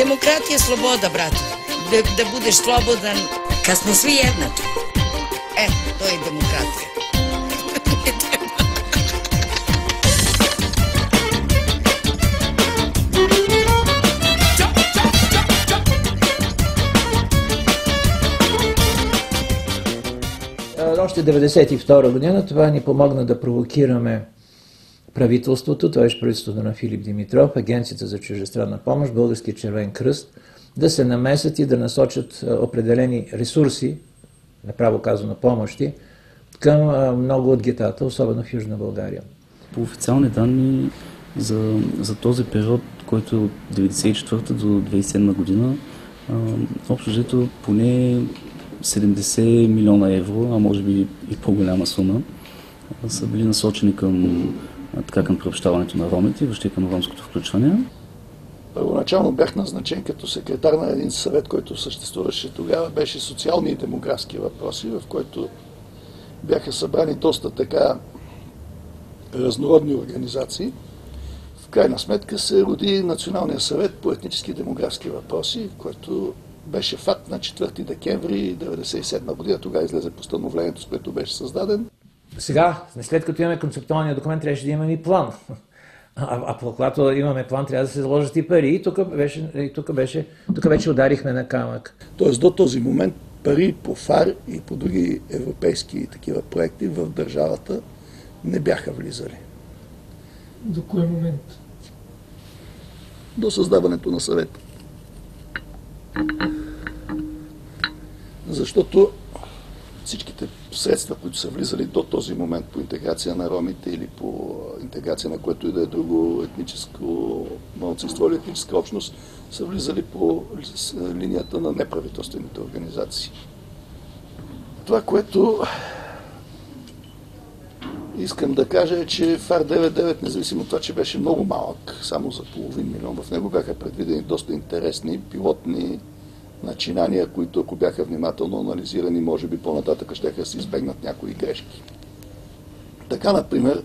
Demokratija je sloboda, brate. Da budeš slobodan. Kad smo svi jednaki. To je demokratija. Още 1992 година това ни помогна да провокираме правителството, това беше правителството на Филип Димитров, Агенцията за чуждестранна помощ, Българския червен кръст, да се намесят и да насочат определени ресурси, направо казано помощи, към много от гетата, особено в Южна България. По официални данни за този период, който е от 1994 до 2007 година, общо взето поне 70 милиона евро, а може би и по-голяма сума, са били насочени към приобщаването на ромите и въобще към ромското включване. Първоначално бях назначен като секретар на един съвет, който съществуваше тогава, беше социални и демографски въпроси, в който бяха събрани доста така разнородни организации. В крайна сметка се роди Националния съвет по етнически и демографски въпроси, който беше факт на 4 декември 1997 година. Тогава излезе постановлението, с което беше създаден. Сега, след като имаме концептуалния документ, трябваше да имаме и план. А когато имаме план, трябва да се заложат и пари. И тук вече ударихме на камък. Тоест до този момент пари по ФАР и по други европейски такива проекти в държавата не бяха влизали. До кой момент? До създаването на съвета. Защото всичките средства, които са влизали до този момент по интеграция на ромите или по интеграция на което и да е друго етническо малцинство или етническа общност, са влизали по линията на неправителствените организации. Това, което искам да кажа е, че ФАР 99, независимо от това, че беше много малък, само за половин милион, в него бяха предвидени доста интересни пилотни начинания, които ако бяха внимателно анализирани, може би по-нататък ще се избегнат някои грешки. Така, например,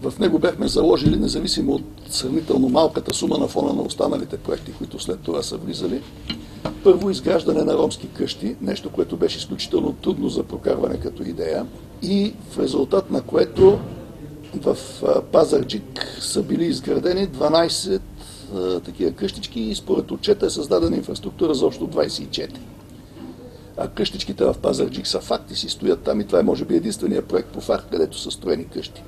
в него бяхме заложили, независимо от сравнително малката сума на фона на останалите проекти, които след това са влизали, първо изграждане на ромски къщи, нещо, което беше изключително трудно за прокарване като идея, и в резултат на което в Пазарджик са били изградени 12 такива къщички и според отчета е създадена инфраструктура за общо 24. А къщичките в Пазарджик са факт и си стоят там и това е може би единствения проект по ФАР, където са строени къщи.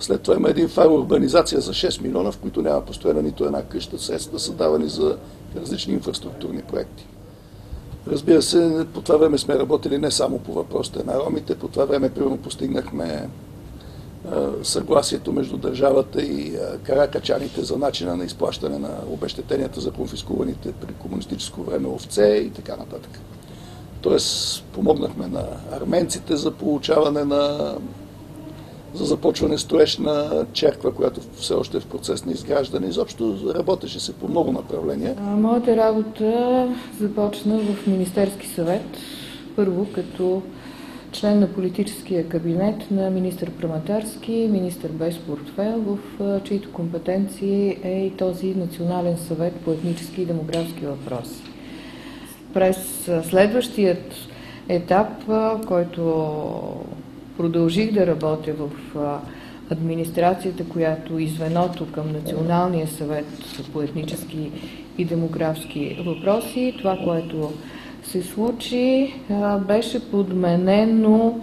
След това има един ФАР урбанизация за 6 милиона, в които няма построена нито една къща, средства са давани за различни инфраструктурни проекти. Разбира се, по това време сме работили не само по въпросите на ромите, по това време примерно постигнахме съгласието между държавата и каракачаните за начина на изплащане на обезщетенията за конфискуваните при комунистическо време овце и така нататък. Тоест, помогнахме на арменците за получаване за започване строеж на черква, която все още е в процес на изграждане. Изобщо работеше се по много направления. Моята работа започна в Министерски съвет. Първо като член на политическия кабинет на министър Праматарски, министър без портфейл, в чието компетенции е и този Национален съвет по етнически и демографски въпроси. През следващият етап, който продължих да работя в администрацията, която и звеното към Националния съвет по етнически и демографски въпроси, това, което се случи, беше подменено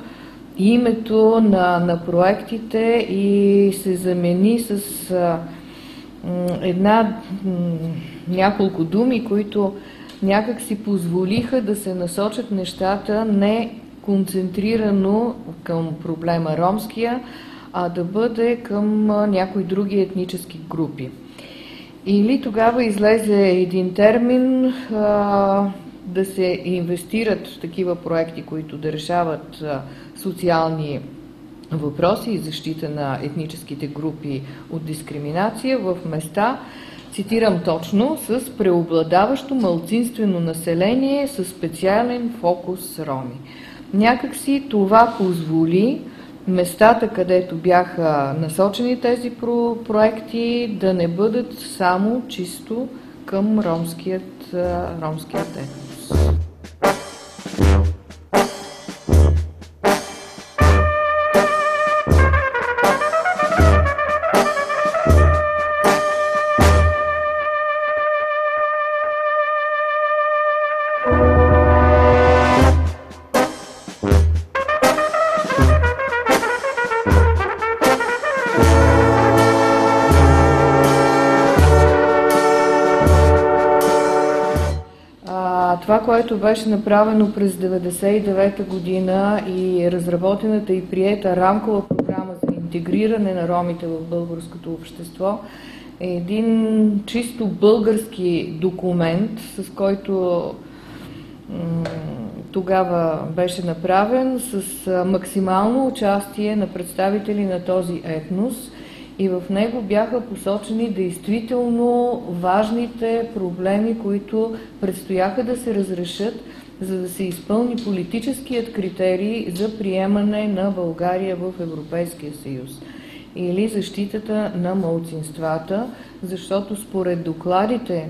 името на проектите и се замени с няколко думи, които някак си позволиха да се насочат нещата не концентрирано към проблема ромския, а да бъде към някои други етнически групи. Или тогава излезе един термин да се инвестират в такива проекти, които да решават социални въпроси и защита на етническите групи от дискриминация в места, цитирам точно, с преобладаващо малцинствено население със специален фокус роми. Някакси това позволи местата, където бяха насочени тези проекти, да не бъдат само чисто към ромският етнос. Това, което беше направено през 1999 година и разработената и приета рамкова програма за интегриране на ромите в българското общество, е един чисто български документ, с който тогава беше направен с максимално участие на представители на този етнос, и в него бяха посочени действително важните проблеми, които предстояха да се разрешат, за да се изпълни политическият критерий за приемане на България в Европейския съюз. Или защитата на малцинствата, защото според докладите,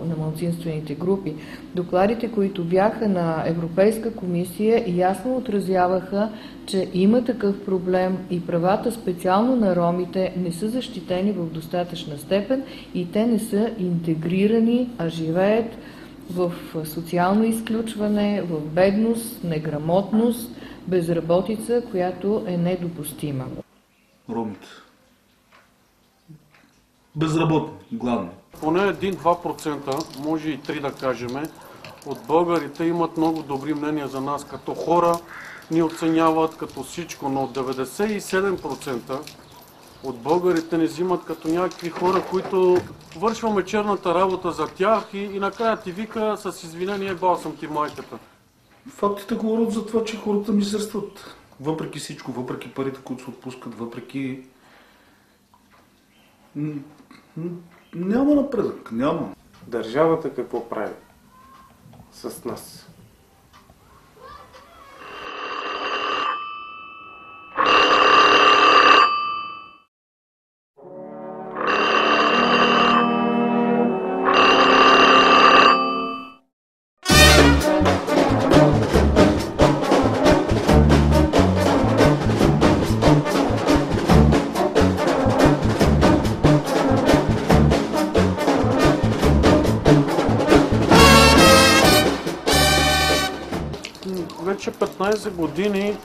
на малцинствените групи, докладите, които бяха на Европейска комисия, ясно отразяваха, че има такъв проблем и правата специално на ромите не са защитени в достатъчна степен и те не са интегрирани, а живеят в социално изключване, в бедност, неграмотност, безработица, която е недопустима. Ромите. Безработни, гладни. Поне 1-2%, може и 3% да кажем, от българите имат много добри мнения за нас като хора, ни оценяват като всичко, но 97% от българите ни взимат като някакви хора, които вършваме черната работа за тях и накрая ти вика с извинение, бал съм ти майката. Фактите говорят за това, че хората мизерстват. Въпреки всичко, въпреки парите, които се отпускат, въпреки... Няма напредък, няма. Държавата какво прави с нас? Вече 15 години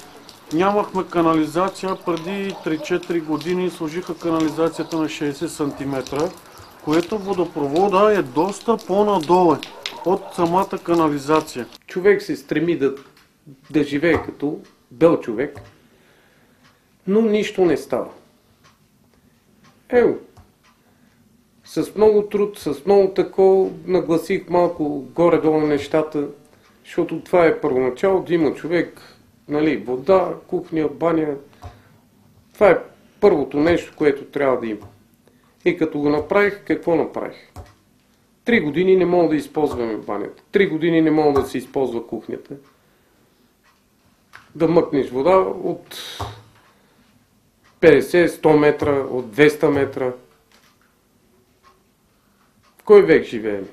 нямахме канализация, преди 3-4 години сложиха канализацията на 60 см, което водопровода е доста по-надолу от самата канализация. Човек се стреми да живее като бел човек, но нищо не става. С много труд, с много такова нагласих малко горе-долу нещата, защото това е първоначало, да има човек, вода, кухня, баня. Това е първото нещо, което трябва да има. И като го направих, какво направих? 3 години не мога да използваме банята. 3 години не мога да се използва кухнята. да мъкнеш вода от 50-100 метра, от 200 метра. В кой век живеем?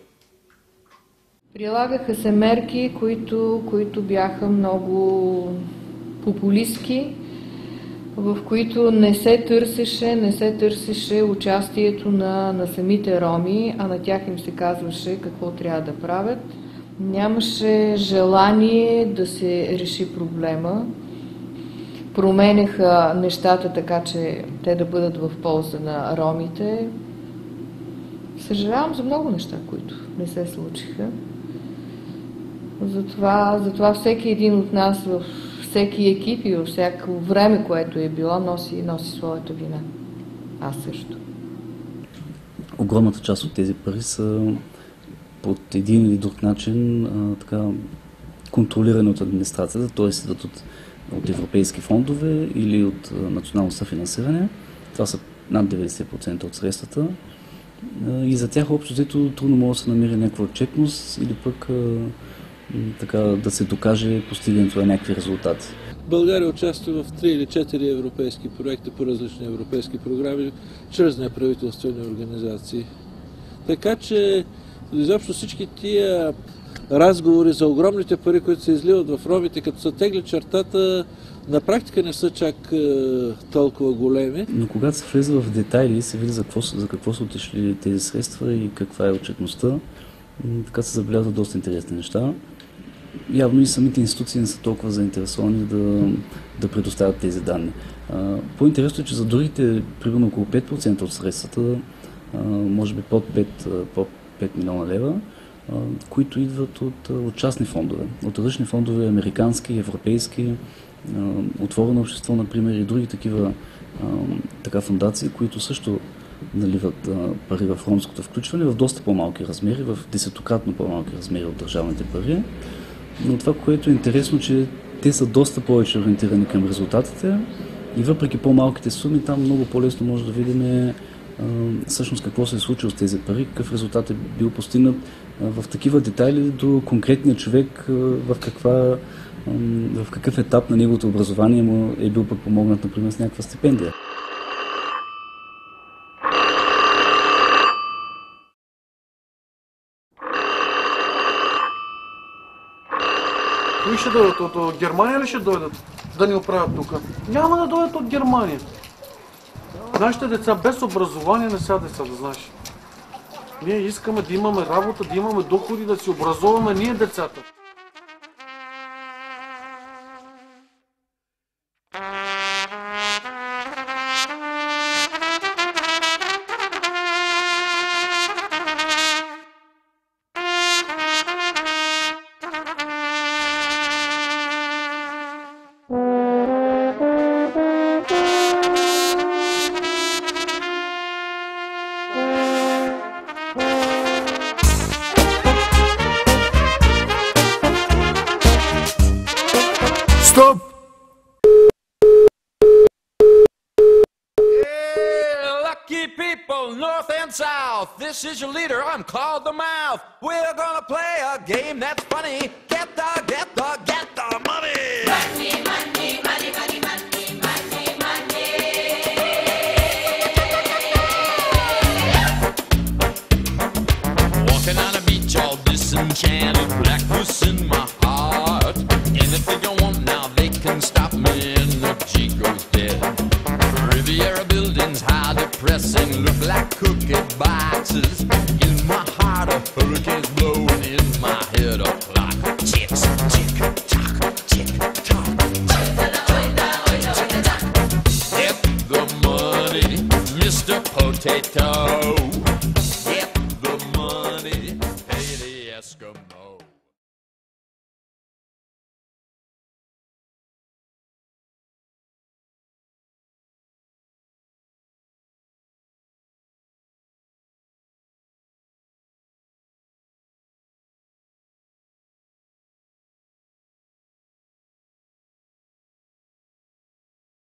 Прилагаха се мерки, които бяха много популистки, в които не се търсеше участието на самите роми, а на тях им се казваше какво трябва да правят. Нямаше желание да се реши проблема. Променяха нещата така, че те да бъдат в полза на ромите. Съжалявам за много неща, които не се случиха. Затова всеки един от нас във всеки екип и във всяко време, което е било, носи своята вина. Аз също. Огромната част от тези пари са под един или друг начин контролирани от администрацията, т.е. идват от европейски фондове или от национално съфинансиране. Това са над 90% от средствата. И за тях общо взето трудно може да се намери някаква отчетност или пък да се докаже постигането на някакви резултати. България участва в 3 или 4 европейски проекта по различни европейски програми, чрез неправителствени организации. Така че изобщо всички тия разговори за огромните пари, които се изливат в ромите, като се тегли чертата, на практика не са чак толкова големи. Но когато се влиза в детайли и се види за какво са отишли тези средства и каква е отчетността, така се забелязват доста интересни неща. Явно и самите институции не са толкова заинтересовани да предоставят тези данни. По-интересно е, че за другите, примерно около 5% от средствата, може би под 5 милиона лева, които идват от частни фондове, от различни фондове, американски, европейски, Отворено общество, например, и други такива фондации, които също наливат пари в ромското включване в доста по-малки размери, в 10-кратно по-малки размери от държавните пари. Но това, което е интересно, че те са доста повече ориентирани към резултатите и въпреки по-малките суми, там много по-лесно може да видим всъщност какво се е случило с тези пари, какъв резултат е бил постигнат в такива детайли до конкретния човек, в какъв етап на неговото образование му е бил подпомогнат, например, с някаква стипендия. Кои ще дойдат? От Германия ли ще дойдат да ни оправят тук? Няма да дойдат от Германия. Нашите деца без образование не са деца, да знаеш. Ние искаме да имаме работа, да имаме доходи, да си образоваме ние децата. Stop! Lucky people, north and south. This is your leader, I'm called the Mouth. We're gonna play a game that's funny. Get the money! Money, money, money, money, money, money, money. Walking on a beach all disenchanted, blackness in my heart. Anything I want now, they can stop me, energy goes dead. Riviera buildings, high depressing, look like cookie boxes. In my heart, a hurricane's blowing, in my head, a clock. Ticks, tick, tock, tick, tock. Get the money, Mr. Potato. Get the money, pay the Eskimo.